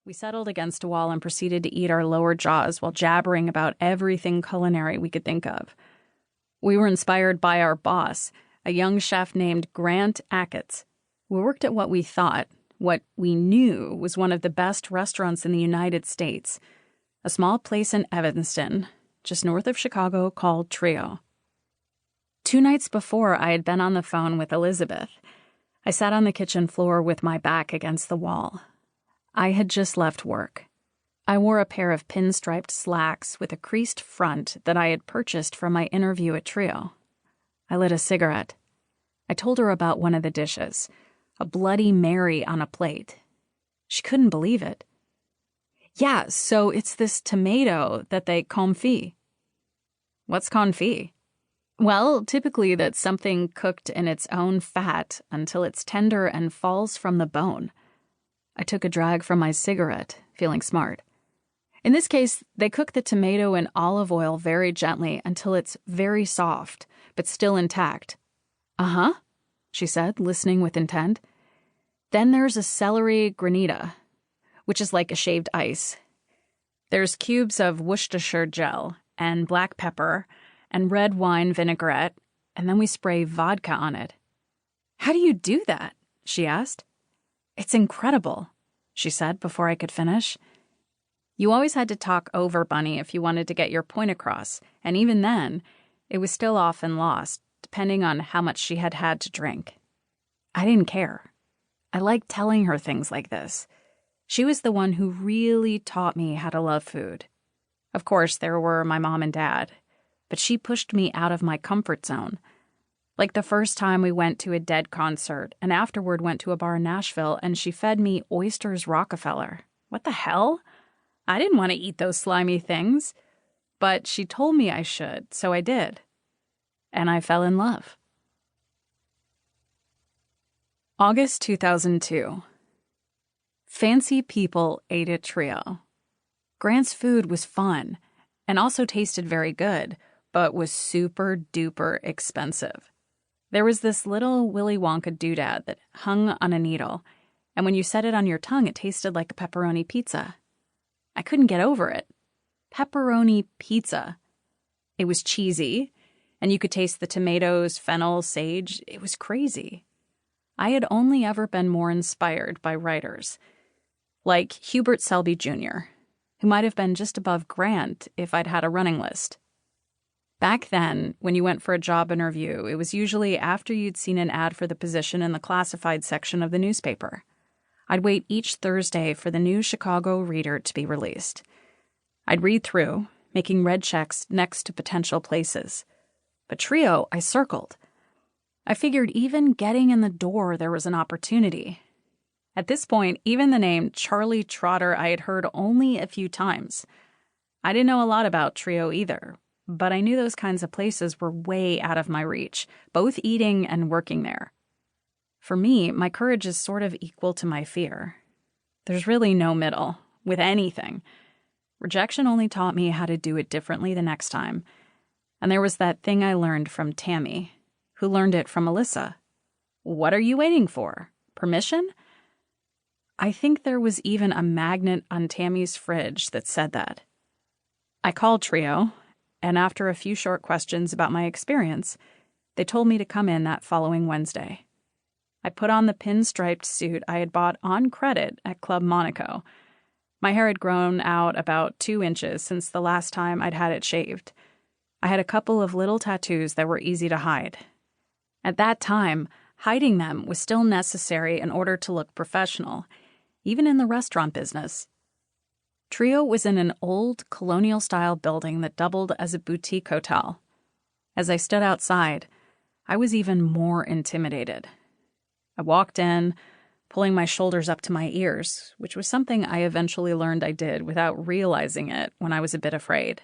We settled against a wall and proceeded to eat our lower jaws while jabbering about everything culinary we could think of. We were inspired by our boss, a young chef named Grant Achatz. We worked at what we knew was one of the best restaurants in the United States, a small place in Evanston, just north of Chicago, called Trio. 2 nights before, I had been on the phone with Elizabeth. I sat on the kitchen floor with my back against the wall. I had just left work. I wore a pair of pinstriped slacks with a creased front that I had purchased from my interview at Trio. I lit a cigarette. I told her about one of the dishes, a Bloody Mary on a plate. She couldn't believe it. Yeah, so it's this tomato that they confit. What's confit? Well, typically that's something cooked in its own fat until it's tender and falls from the bone. I took a drag from my cigarette, feeling smart. In this case, they cook the tomato in olive oil very gently until it's very soft, but still intact. Uh-huh, she said, listening with intent. Then there's a celery granita, which is like a shaved ice. There's cubes of Worcestershire gel and black pepper and red wine vinaigrette, and then we spray vodka on it. How do you do that? She asked. It's incredible, she said before I could finish. You always had to talk over Bunny if you wanted to get your point across, and even then, it was still often lost, depending on how much she had had to drink. I didn't care. I liked telling her things like this. She was the one who really taught me how to love food. Of course, there were my mom and dad, but she pushed me out of my comfort zone. Like the first time we went to a Dead concert and afterward went to a bar in Nashville and she fed me oysters Rockefeller. What the hell? I didn't want to eat those slimy things. But she told me I should, so I did. And I fell in love. August 2002. Fancy people ate at Trio. Grant's food was fun and also tasted very good, but was super duper expensive. There was this little Willy Wonka doodad that hung on a needle, and when you set it on your tongue, it tasted like a pepperoni pizza. I couldn't get over it. Pepperoni pizza. It was cheesy, and you could taste the tomatoes, fennel, sage. It was crazy. I had only ever been more inspired by writers, like Hubert Selby Jr., who might have been just above Grant if I'd had a running list. Back then, when you went for a job interview, it was usually after you'd seen an ad for the position in the classified section of the newspaper. I'd wait each Thursday for the new Chicago Reader to be released. I'd read through, making red checks next to potential places. But Trio, I circled. I figured even getting in the door, there was an opportunity. At this point, even the name Charlie Trotter I had heard only a few times. I didn't know a lot about Trio either, but I knew those kinds of places were way out of my reach, both eating and working there. For me, my courage is sort of equal to my fear. There's really no middle, with anything. Rejection only taught me how to do it differently the next time. And there was that thing I learned from Tammy, who learned it from Alyssa. What are you waiting for? Permission? I think there was even a magnet on Tammy's fridge that said that. I called Trio, and after a few short questions about my experience, they told me to come in that following Wednesday. I put on the pinstriped suit I had bought on credit at Club Monaco. My hair had grown out about 2 inches since the last time I'd had it shaved. I had a couple of little tattoos that were easy to hide. At that time, hiding them was still necessary in order to look professional, even in the restaurant business. Trio was in an old colonial-style building that doubled as a boutique hotel. As I stood outside, I was even more intimidated. I walked in, pulling my shoulders up to my ears, which was something I eventually learned I did without realizing it when I was a bit afraid.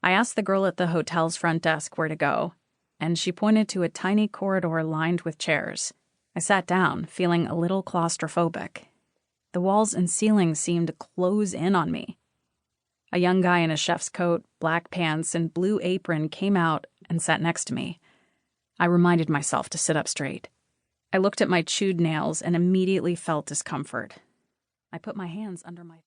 I asked the girl at the hotel's front desk where to go, and she pointed to a tiny corridor lined with chairs. I sat down, feeling a little claustrophobic. The walls and ceiling seemed to close in on me. A young guy in a chef's coat, black pants, and blue apron came out and sat next to me. I reminded myself to sit up straight. I looked at my chewed nails and immediately felt discomfort. I put my hands under my